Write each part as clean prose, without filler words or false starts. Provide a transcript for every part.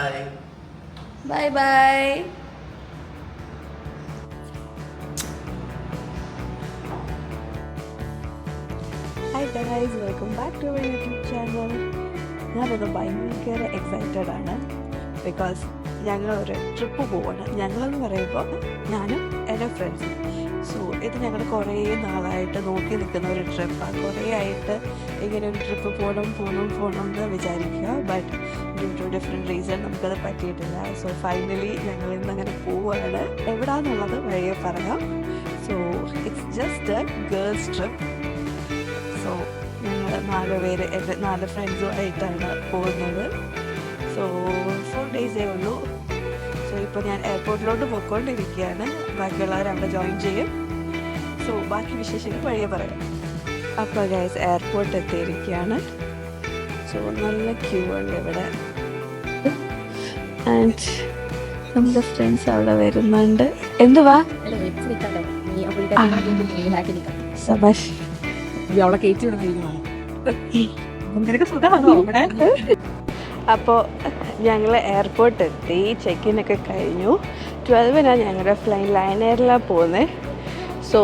Bye. Bye bye. Hi guys, welcome back to our YouTube channel. ഞാനത് ഭയങ്കര excited ആണ് because ഞങ്ങളൊരു trip പോവാണ്. ഞങ്ങളെന്ന് പറയുമ്പോൾ ഞാനും എൻ്റെ ഫ്രണ്ട്സും. സോ ഇത് ഞങ്ങൾ കുറേ നാളായിട്ട് നോക്കി നിൽക്കുന്ന ഒരു ട്രിപ്പാണ്. കുറേ ആയിട്ട് ഇങ്ങനെ ഒരു ട്രിപ്പ് പോകണം എന്ന് വിചാരിക്കുക. But due to different reason നമുക്കത് പറ്റിയിട്ടില്ല. സോ ഫൈനലി ഞങ്ങൾ ഇന്ന് അങ്ങനെ പോവുകയാണ്. എവിടാന്നുള്ളത് വഴിയെ പറയാം. So it's just A girls trip. So ഞങ്ങൾ 4 പേര് എൻ്റെ 4 ഫ്രണ്ട്സുമായിട്ടാണ് പോകുന്നത്. സോ 4 ഡേയ്സേ ഉള്ളൂ. സോ ഇപ്പോൾ ഞാൻ എയർപോർട്ടിലോട്ട് പോയിക്കൊണ്ടിരിക്കുകയാണ്. ബാക്കിയുള്ളവർ അവിടെ ജോയിൻ ചെയ്യും. സോ ബാക്കി വിശേഷങ്ങൾ വഴിയെ പറയാം. അപ്പോൾ ഗൈസ് എയർപോർട്ട് എത്തിയിരിക്കുകയാണ്. സോ നല്ല ക്യൂ ഉണ്ട് ഇവിടെ. ആൻഡ് നമ്മുടെ ഫ്രണ്ട്സ് അവിടെ വരുന്നുണ്ട്. എന്തുവാ സബാഷ് അവളെ കയറ്റി വിടുന്ന സുഖമാണോ അവിടെ? അപ്പോൾ ഞങ്ങൾ എയർപോർട്ട് എത്തി. ചെക്കിനൊക്കെ കഴിഞ്ഞു. 12-നാണ് ഞങ്ങളുടെ ഫ്ലൈൻ ലൈൻ എയറിലാണ് പോകുന്നത്. സോ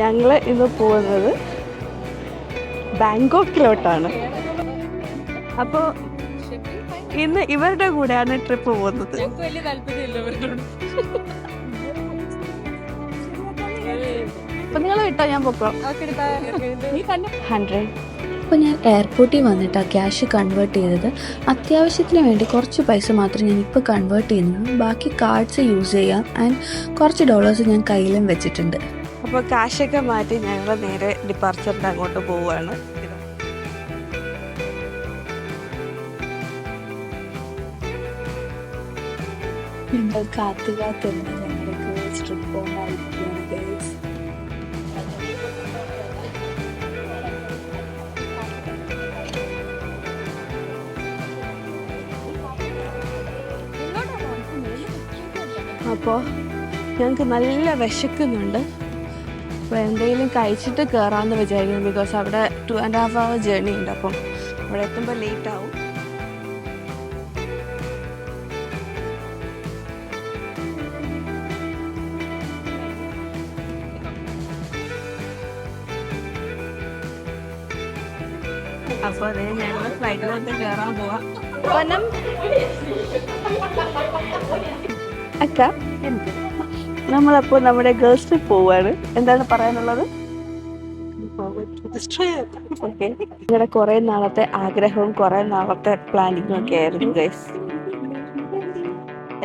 ഞങ്ങൾ ഇന്ന് പോകുന്നത് ബാങ്കോക്കിലോട്ടാണ്. അപ്പോൾ ഇന്ന് ഇവരുടെ കൂടെയാണ് ട്രിപ്പ് പോകുന്നത്. വലിയ താല്പര്യമില്ല. അപ്പം നിങ്ങൾ വിട്ടോ, ഞാൻ പൊക്കോ. 100. അപ്പോൾ ഞാൻ എയർപോർട്ടിൽ വന്നിട്ടാണ് ക്യാഷ് കൺവേർട്ട് ചെയ്തത്. അത്യാവശ്യത്തിന് വേണ്ടി കുറച്ച് പൈസ മാത്രം ഞാൻ ഇപ്പോൾ കൺവേർട്ട് ചെയ്യുന്നു. ബാക്കി കാർഡ്സ് യൂസ് ചെയ്യാം. ആൻഡ് കുറച്ച് ഡോളേഴ്സ് ഞാൻ കയ്യിലും വെച്ചിട്ടുണ്ട്. അപ്പോൾ കാശൊക്കെ മാറ്റി ഞങ്ങൾ നേരെ ഡിപ്പാർച്ചറിൻ്റെ അങ്ങോട്ട് പോവുകയാണ്. ഞങ്ങൾ കാത്തുകാത്തുണ്ട് ഞങ്ങളുടെ ഗേൾസ് ട്രിപ്പ് പോകാനായിരിക്കുകയാണ് ഗേൾസ്. അപ്പോൾ ഞങ്ങൾക്ക് നല്ല വിശക്കുന്നുണ്ട്. അപ്പോൾ എന്തെങ്കിലും കഴിച്ചിട്ട് കയറാമെന്ന് വിചാരിക്കുന്നു. ബിക്കോസ് അവിടെ 2.5 hour ജേർണി ഉണ്ട്. അപ്പം അവിടെ എത്തുമ്പോൾ ലേറ്റ് ആവും. അപ്പോൾ അതേ ഞങ്ങൾ ഫ്ലൈറ്റിലോട്ട് കയറാൻ പോവാം. അക്ക, നമ്മളപ്പോൾ നമ്മുടെ ഗേൾസ് ട്രിപ്പ് പോവാണ്. എന്താണ് പറയാനുള്ളത്? ഓക്കെ, നിങ്ങളുടെ കുറേ നാളത്തെ ആഗ്രഹവും കുറേ നാളത്തെ പ്ലാനിങ്ങും ഒക്കെ ആയിരുന്നു ഗൈസ്.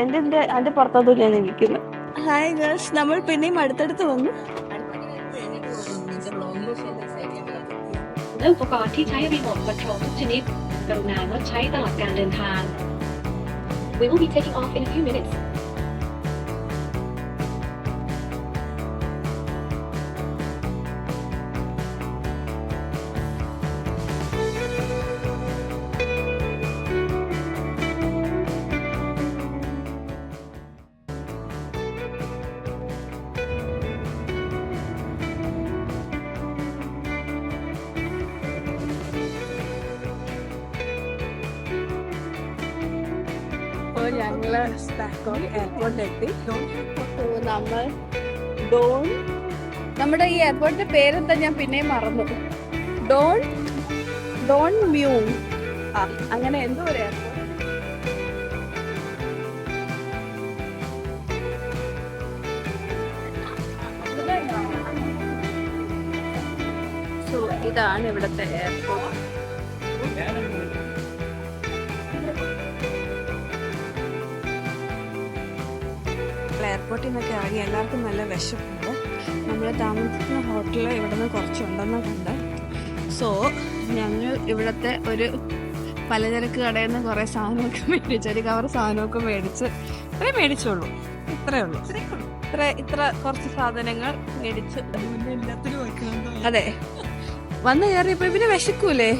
എൻ്റെ പുറത്തൊന്നും ഞാൻ ഇരിക്കുന്നു. ഹായ് ഗേൾസ്, നമ്മൾ പിന്നെയും അടുത്തടുത്ത് വന്നു.เรื่องอุปกรณ์ที่ใช้รีโมทคอนโทรลทุกชนิดกรุณางดใช้ตลอดการเดินทาง We will be taking off in a few minutes. അപ്പോൾ ഞങ്ങൾ ബാങ്കോക്ക് എയർപോർട്ടിലെത്തി. നമ്മൾ നമ്മുടെ ഈ എയർപോർട്ടിന്റെ പേരെന്താ ഞാൻ പിന്നെയും മറന്നു. ഡോൺ മ്യൂ അങ്ങനെ എന്തോ ഒരു എയർപോർട്ട്. സോ ഇതാണ് ഇവിടുത്തെ എയർപോർട്ട്. എയർപോർട്ടിൽ നിന്നൊക്കെ ഇറങ്ങി എല്ലാവർക്കും നല്ല വിശപ്പുണ്ട്. നമ്മൾ താമസിക്കുന്ന ഹോട്ടലിൽ ഇവിടെ നിന്ന് കുറച്ചുണ്ടെന്ന് കണ്ട്. സോ ഞങ്ങൾ ഇവിടുത്തെ ഒരു പലചരക്ക് കടയിൽ നിന്ന് കുറേ സാധനമൊക്കെ മേടിച്ചു. ഒരു കവർ സാധനമൊക്കെ മേടിച്ച് മേടിച്ചോളൂ. ഇത്രയേ ഉള്ളൂ. ഇത്ര കുറച്ച് സാധനങ്ങൾ മേടിച്ച്. അതെ, വന്ന് കയറിയപ്പോൾ പിന്നെ വിശക്കൂലേ.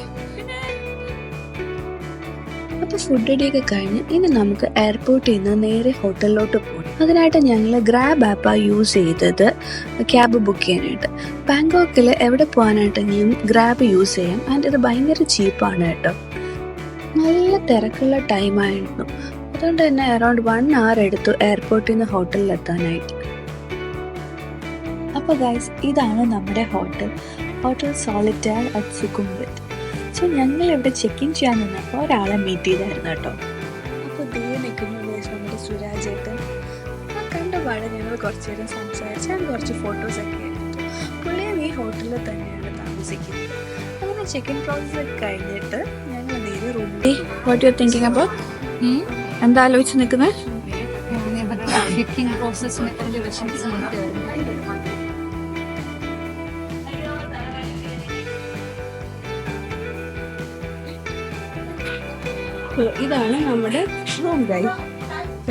അപ്പോൾ ഫുഡ് റെഡിയൊക്കെ കഴിഞ്ഞ് ഇനി നമുക്ക് എയർപോർട്ടിൽ നിന്ന് നേരെ ഹോട്ടലിലോട്ട് പോകണം. അതിനായിട്ട് ഞങ്ങൾ ഗ്രാബ് ആപ്പാണ് യൂസ് ചെയ്തത് ക്യാബ് ബുക്ക് ചെയ്യാനായിട്ട്. ബാങ്കോക്കിൽ എവിടെ പോകാനായിട്ടെങ്കിലും ഗ്രാബ് യൂസ് ചെയ്യാം. ആൻഡ് ഇത് ഭയങ്കര ചീപ്പാണ് കേട്ടോ. നല്ല തിരക്കുള്ള ടൈമായിരുന്നു. അതുകൊണ്ട് തന്നെ അറൗണ്ട് 1 hour എടുത്തു എയർപോർട്ടിൽ നിന്ന് ഹോട്ടലിൽ എത്താനായിട്ട്. അപ്പോൾ ഗൈസ്, ഇതാണ് നമ്മുടെ ഹോട്ടൽ സോളിറ്റയർ അറ്റ് സുഖുംവിത്ത്. സോ ഞങ്ങൾ ഇവിടെ ചെക്ക് ഇൻ ചെയ്യാൻ നിന്നപ്പോൾ ഒരാളെ മീറ്റ് ചെയ്തായിരുന്നു കേട്ടോ. അപ്പോൾ നിൽക്കുന്ന ഗൈസ് നമ്മുടെ സുരാജേട്ടൻ. കണ്ടപാടെ ഞങ്ങൾ കുറച്ച് നേരം സംസാരിച്ച് കുറച്ച് ഫോട്ടോസൊക്കെ എടുത്തു. പുള്ളിയും ഈ ഹോട്ടലിൽ തന്നെയാണ് താമസിക്കുന്നത്. അങ്ങനെ ചെക്ക് ഇൻ പ്രോസസ് കഴിഞ്ഞിട്ട് ഞങ്ങൾ നേരെ റൂമിൽ. What you thinking about? എന്താ ആലോചിച്ച് നിൽക്കുന്നത്? ഇതാണ് നമ്മുടെ റൂം ഗൈസ്.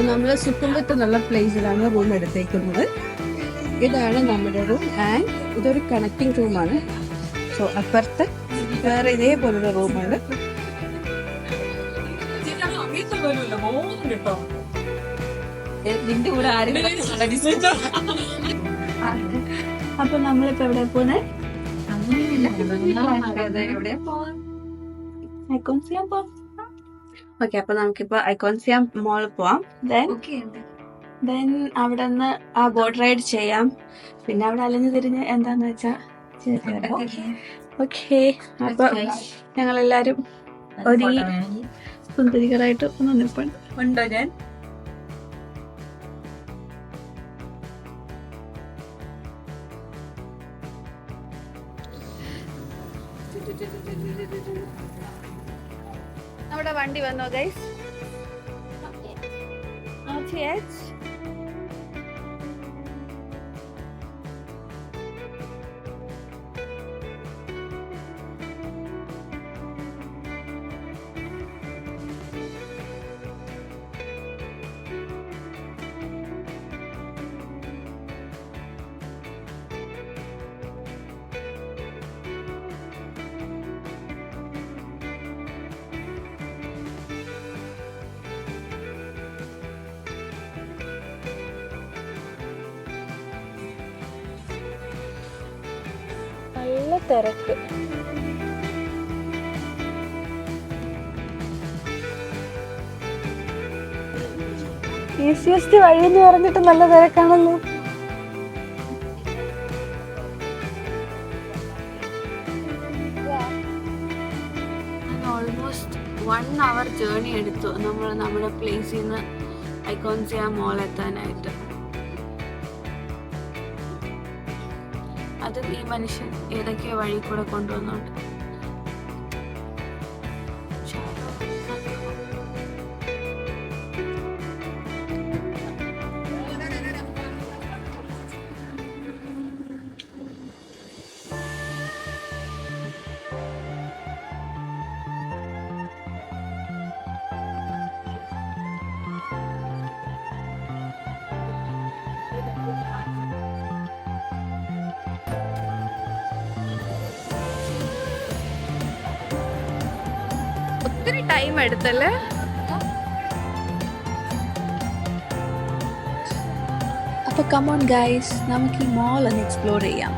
നമ്മൾ സുഖുംവിത്ത് എന്നുള്ള പ്ലേസിലാണ് റൂം എടുത്തേക്കുന്നത്. ഇതാണ് നമ്മുടെ റൂം ആൻഡ് ഇതൊരു കണക്റ്റിംഗ് റൂമാണ്. സോ അപ്പുറത്ത് വേറെ ഇതേപോലൊരു റൂമാണ്. നിന്റെ കൂടെ ആരും അപ്പൊ നമ്മളിപ്പോ എവിടെ പോന്നെ? ഐക്കോൺസിയാം പോവാം. ഓക്കെ, അപ്പൊ നമുക്കിപ്പോ ഐക്കോൺസിയാം മോളിൽ പോവാം. ദെൻ അവിടെ നിന്ന് ആ ബോട്ട് റൈഡ് ചെയ്യാം. പിന്നെ അവിടെ അലഞ്ഞു തിരിഞ്ഞ് എന്താന്ന് വെച്ചാ ഓക്കെ. അപ്പൊ ഞങ്ങളെല്ലാരും ഒരു സുന്ദരികളായിട്ട് ഒന്ന് നിൽപ്പുണ്ട്. ഉണ്ടോ? ഞാൻ നമ്മുടെ വണ്ടി വന്നോ ഗൈസ്? നല്ല തിരക്ക്. ഈസിയസ്റ്റ് വഴി എന്ന് പറഞ്ഞിട്ട് നല്ല തിരക്കാണല്ലോ. ഓൾമോസ്റ്റ് 1 hour ജേർണി എടുത്തു നമ്മൾ നമ്മുടെ പ്ലേസിൽ നിന്ന് ഐക്കോൺസിയാം മോൾ എത്താനായിട്ട്. അതും ഈ മനുഷ്യൻ ഏതൊക്കെയോ വഴി കൂടെ കൊണ്ടുവന്നുണ്ട്. ഒത്തിരി ടൈം എടുത്തല്ലേ? അപ്പോൾ കമോൺ ഗൈസ്, നമുക്ക് ഈ മോൾ ഒന്ന് എക്സ്പ്ലോർ ചെയ്യാം.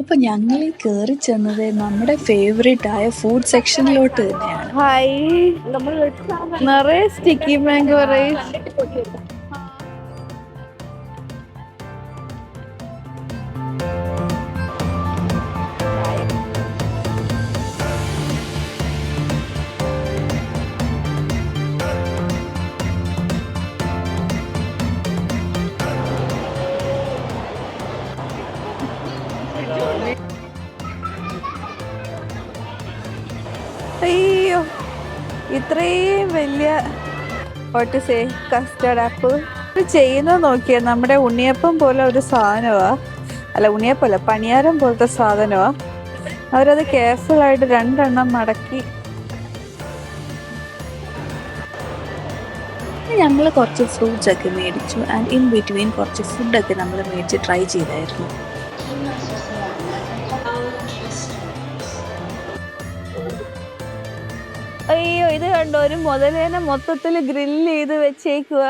അപ്പോൾ ഞങ്ങൾ കയറി ചെന്നത് നമ്മുടെ ഫേവറേറ്റ് ആയ ഫുഡ് സെക്ഷനിലോട്ട് തന്നെയാണ്. ഹായ്, നിറയെ സ്റ്റിക്കി മാംഗോ റൈസ്. അയ്യോ, ഇത്രയും വലിയ കസ്റ്റർഡ് ആപ്പിൾ ചെയ്യുന്നത് നോക്കിയാൽ നമ്മുടെ ഉണ്ണിയപ്പം പോലെ ഒരു സാധനമാ. അല്ല, ഉണ്ണിയപ്പല്ല, പണിയാരം പോലത്തെ സാധനമാ. അവരത് കെയർഫുൾ ആയിട്ട് 2 എണ്ണം മടക്കി. ഞങ്ങൾ കുറച്ച് ഫ്രൂട്ട്സ് ഒക്കെ മേടിച്ചു ആൻഡ് ഇൻ ബിറ്റ്വീൻ കുറച്ച് ഫുഡൊക്കെ നമ്മൾ മേടിച്ച് ട്രൈ ചെയ്തായിരുന്നു. അയ്യോ ഇത് കണ്ടോ, ഒരു മുതലേനെ മൊത്തത്തിൽ ഗ്രില്ല് ചെയ്ത് വെച്ചേക്കുക.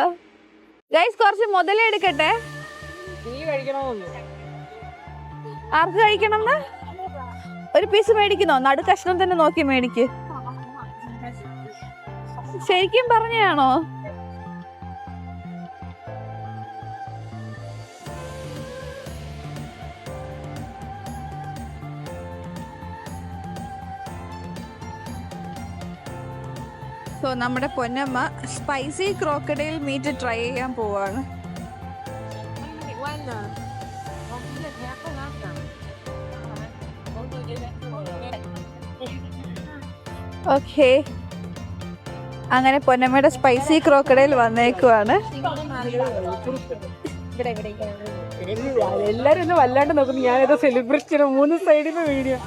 ഗൈസ് കുറച്ച് മുതല എടുക്കട്ടെ. ആർക്ക് കഴിക്കണം? ഒരു പീസ് മേടിക്കുന്നോ? നടു കഷ്ണം തന്നെ നോക്കി മേടിക്ക്. ശരിക്കും പറഞ്ഞാണോ? സോ നമ്മുടെ Ponnamma spicy crocodile meat try ചെയ്യാൻ പോവാണ്. ഓക്കെ, അങ്ങനെ പൊന്നമ്മയുടെ സ്പൈസി ക്രോക്കഡൈൽ വന്നേക്കുവാണ്. എല്ലാരും ഒന്ന് വല്ലാണ്ട് നോക്കുന്നു. ഞാനേതോ സെലിബ്രിറ്റി 3 സൈഡിൽ വീഡിയോ.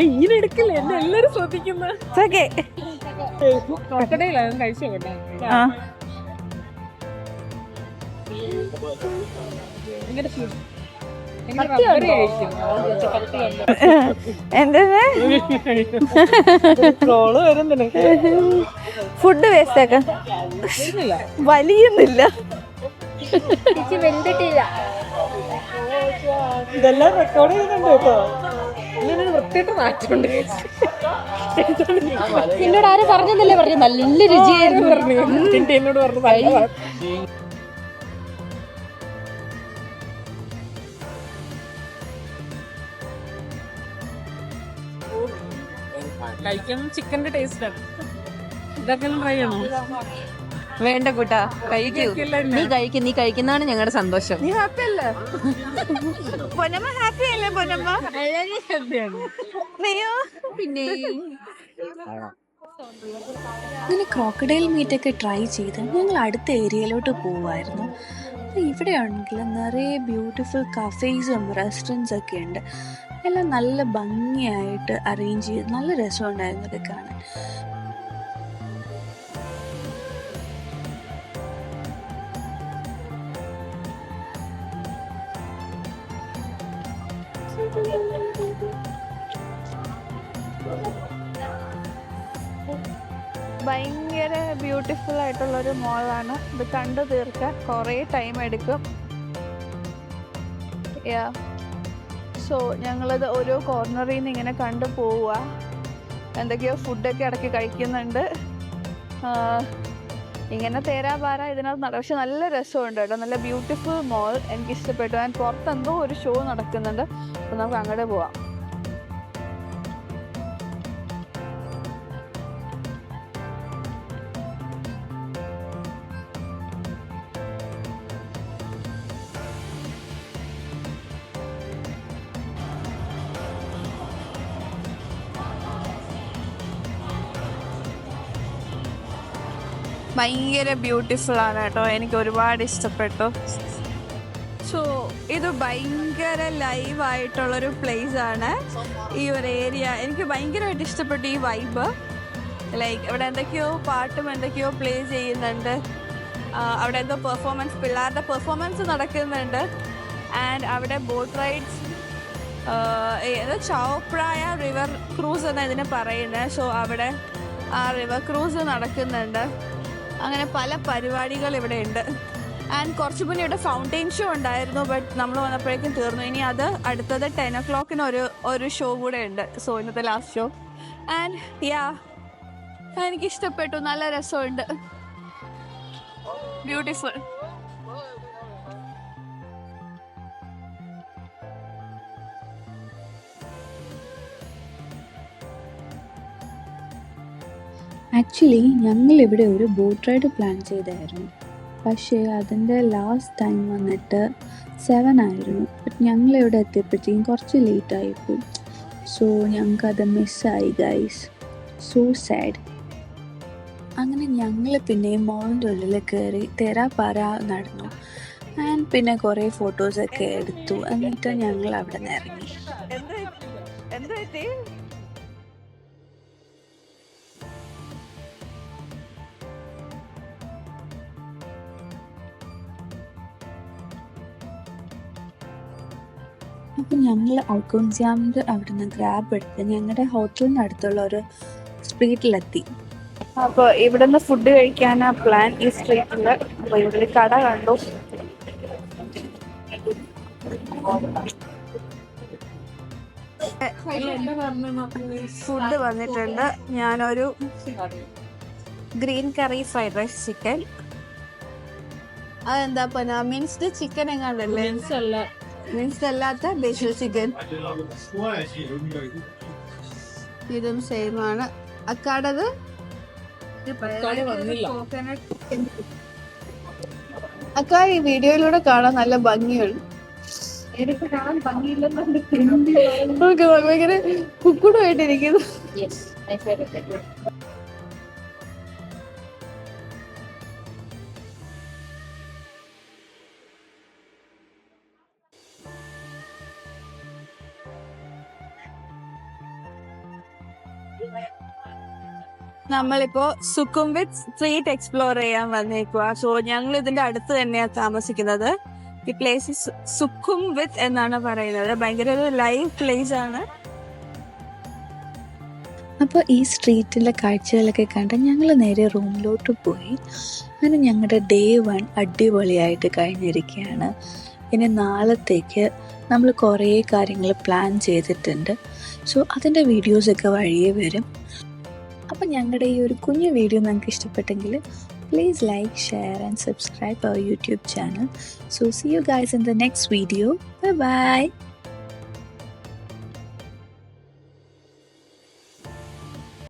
ഇങ്ങനെ എടുക്കില്ല, എന്നെ എല്ലാരും ശ്രദ്ധിക്കുന്ന. കഴിച്ചു കേട്ടോ. ഫുഡ് വേസ്റ്റ് ആക്കാൻ വലിയുന്നില്ല. ഇതെല്ലാം റെക്കോർഡ് ചെയ്യുന്നുണ്ട് കേട്ടോ. വൃത്തിയായിട്ട് മാറ്റുണ്ട്. എന്നോട് ആരും പറഞ്ഞതല്ലേ പറഞ്ഞു നല്ല രുചിയായിരുന്നു പറഞ്ഞു. എന്നോട് പറഞ്ഞു. കഴിക്കാൻ ചിക്കന്റെ ടേസ്റ്റ് ആണ്. ഇതൊക്കെ ട്രൈ ചെയ്യണോ? വേണ്ട കൂട്ടാ, കഴിക്കൂ. നീ കഴിക്കുന്നതാണ് ഞങ്ങളുടെ സന്തോഷം. നീ ഹാപ്പി അല്ലേ? പൊന്നമ്മ ഹാപ്പി അല്ലേ? പൊന്നമ്മ നീയോ? പിന്നെ അങ്ങനെ ക്രോക്കഡൈൽ മീറ്റൊക്കെ ട്രൈ ചെയ്ത് ഞങ്ങൾ അടുത്ത ഏരിയയിലോട്ട് പോവായിരുന്നു. ഇവിടെ ആണെങ്കിൽ നിറയെ ബ്യൂട്ടിഫുൾ കഫേസും റെസ്റ്റോറൻറ്റ്സ് ഒക്കെ ഉണ്ട്. എല്ലാം നല്ല ഭംഗിയായിട്ട് അറേഞ്ച് ചെയ്ത് നല്ല രസമുണ്ടായിരുന്നു ഇത് കാണാൻ. ഭയങ്കര ബ്യൂട്ടിഫുൾ ആയിട്ടുള്ളൊരു മോളാണ്. ഇത് കണ്ടു തീർക്കാൻ കുറേ ടൈം എടുക്കും. സോ ഞങ്ങളിത് ഓരോ കോർണറിൽ നിന്ന് ഇങ്ങനെ കണ്ടു പോവുക. എന്തൊക്കെയോ ഫുഡൊക്കെ ഇടയ്ക്ക് കഴിക്കുന്നുണ്ട്. ഇങ്ങനെ തേരാപാര ഇതിനകത്ത് പക്ഷെ നല്ല രസമുണ്ട് കേട്ടോ. നല്ല ബ്യൂട്ടിഫുൾ മോൾ, എനിക്കിഷ്ടപ്പെട്ടു. ഞാൻ പുറത്തെന്തോ ഒരു ഷോ നടക്കുന്നുണ്ട്. അപ്പോൾ നമുക്ക് അങ്ങോട്ട് പോവാം. ഭയങ്കര ബ്യൂട്ടിഫുൾ ആണ് കേട്ടോ, എനിക്ക് ഒരുപാട് ഇഷ്ടപ്പെട്ടു. സോ ഇത് ഭയങ്കര ലൈവായിട്ടുള്ളൊരു പ്ലേസ് ആണ് ഈ ഒരു ഏരിയ. എനിക്ക് ഭയങ്കരമായിട്ട് ഇഷ്ടപ്പെട്ടു ഈ വൈബ്. ലൈക്ക് ഇവിടെ എന്തൊക്കെയോ പാട്ടും എന്തൊക്കെയോ പ്ലേ ചെയ്യുന്നുണ്ട്. അവിടെ എന്തോ പെർഫോമൻസ്, പിള്ളേരുടെ പെർഫോമൻസ് നടക്കുന്നുണ്ട്. ആൻഡ് അവിടെ ബോട്ട് റൈഡ്സ്, ചൗപ്രായ റിവർ ക്രൂസ് എന്നാണ് ഇതിന് പറയുന്നത്. സോ അവിടെ ആ റിവർ ക്രൂസ് നടക്കുന്നുണ്ട്. അങ്ങനെ പല പരിപാടികൾ ഇവിടെ ഉണ്ട്. ആൻഡ് കുറച്ച് മുന്നേ ഇവിടെ ഫൗണ്ടെയിൻ ഷോ ഉണ്ടായിരുന്നു. ബട്ട് നമ്മൾ വന്നപ്പോഴേക്കും തീർന്നു. ഇനി അത് അടുത്തത് 10 o'clock ഒരു ഷോ കൂടെ ഉണ്ട്. സോ ഇന്നത്തെ ലാസ്റ്റ് ഷോ. ആൻഡ് എനിക്കിഷ്ടപ്പെട്ടു, നല്ല രസമുണ്ട്, ബ്യൂട്ടിഫുൾ. ആക്ച്വലി ഞങ്ങളിവിടെ ഒരു ബോട്ട് റൈഡ് പ്ലാൻ ചെയ്തായിരുന്നു. പക്ഷേ അതിൻ്റെ ലാസ്റ്റ് ടൈം വന്നിട്ട് 7 ആയിരുന്നു. ബട്ട് ഞങ്ങളിവിടെ എത്തിയപ്പോഴത്തേക്കും കുറച്ച് ലേറ്റായിപ്പോയി. സോ ഞങ്ങൾക്കത് മിസ്സായി ഗൈസ്. So sad. അങ്ങനെ ഞങ്ങൾ പിന്നെ മോളിൻ്റെ ഉള്ളിൽ കയറി തേരാപാര നടന്നു. ആൻഡ് പിന്നെ കുറേ ഫോട്ടോസൊക്കെ എടുത്തു. എന്നിട്ട് ഞങ്ങൾ അവിടെ നിന്ന് ഇറങ്ങി. അപ്പം ഞങ്ങൾ ഔക്കൗൺസ്യാമിൻ്റെ അവിടെ നിന്ന് ഗ്രാബ് എടുത്ത് ഞങ്ങളുടെ ഹോട്ടലിൻ്റെ അടുത്തുള്ള ഒരു സ്ട്രീറ്റിലെത്തി. അപ്പോൾ ഇവിടെ നിന്ന് ഫുഡ് കഴിക്കാനാ പ്ലാൻ ഈ സ്ട്രീറ്റിൽ. അപ്പോൾ ഇവിടെ ഒരു കട കണ്ടു. ഫുഡ് വന്നിട്ടുണ്ട്. ഞാനൊരു green curry fried rice chicken. അതെന്താ പന മിൻസ്ഡ് ചിക്കൻ എങ്ങാണ്ടല്ലേ? മിൻസ്ഡ് അല്ലാത്ത ബേസിൽ ചിക്കൻ. ഇതും സെയിം ആണ്. അക്കാടത് അക്കാ ഈ വീഡിയോയിലൂടെ കാണാൻ നല്ല ഭംഗിയുണ്ട്. ഭയങ്കര കുക്കുടുമായിട്ടിരിക്കുന്നു. നമ്മളിപ്പോ സുഖുംവിത്ത് സ്ട്രീറ്റ് എക്സ്പ്ലോർ ചെയ്യാൻ വന്നേക്കുക. സോ ഞങ്ങൾ ഇതിന്റെ അടുത്ത് തന്നെയാണ് താമസിക്കുന്നത്. ഈ പ്ലേസ് സുഖുംവിത്ത് എന്നാണ് പറയുന്നത്. ഭയങ്കര ഒരു ലൈവ് പ്ലേസ് ആണ്. അപ്പോൾ ഈ സ്ട്രീറ്റിലെ കാഴ്ചകളൊക്കെ കണ്ട് ഞങ്ങൾ നേരെ റൂമിലോട്ട് പോയി. അങ്ങനെ ഞങ്ങളുടെ ഡേ 1 അടിപൊളിയായിട്ട് കഴിഞ്ഞിരിക്കുകയാണ്. ഇനി നാളത്തേക്ക് നമ്മൾ കുറേ കാര്യങ്ങൾ പ്ലാൻ ചെയ്തിട്ടുണ്ട്. സോ അതിൻ്റെ വീഡിയോസൊക്കെ വഴിയേ വരും. അപ്പം ഞങ്ങളുടെ ഈ ഒരു കുഞ്ഞു വീഡിയോ നിങ്ങൾക്ക് ഇഷ്ടപ്പെട്ടെങ്കിൽ please like, share and subscribe our YouTube channel. So see you guys in the next video. Bye bye.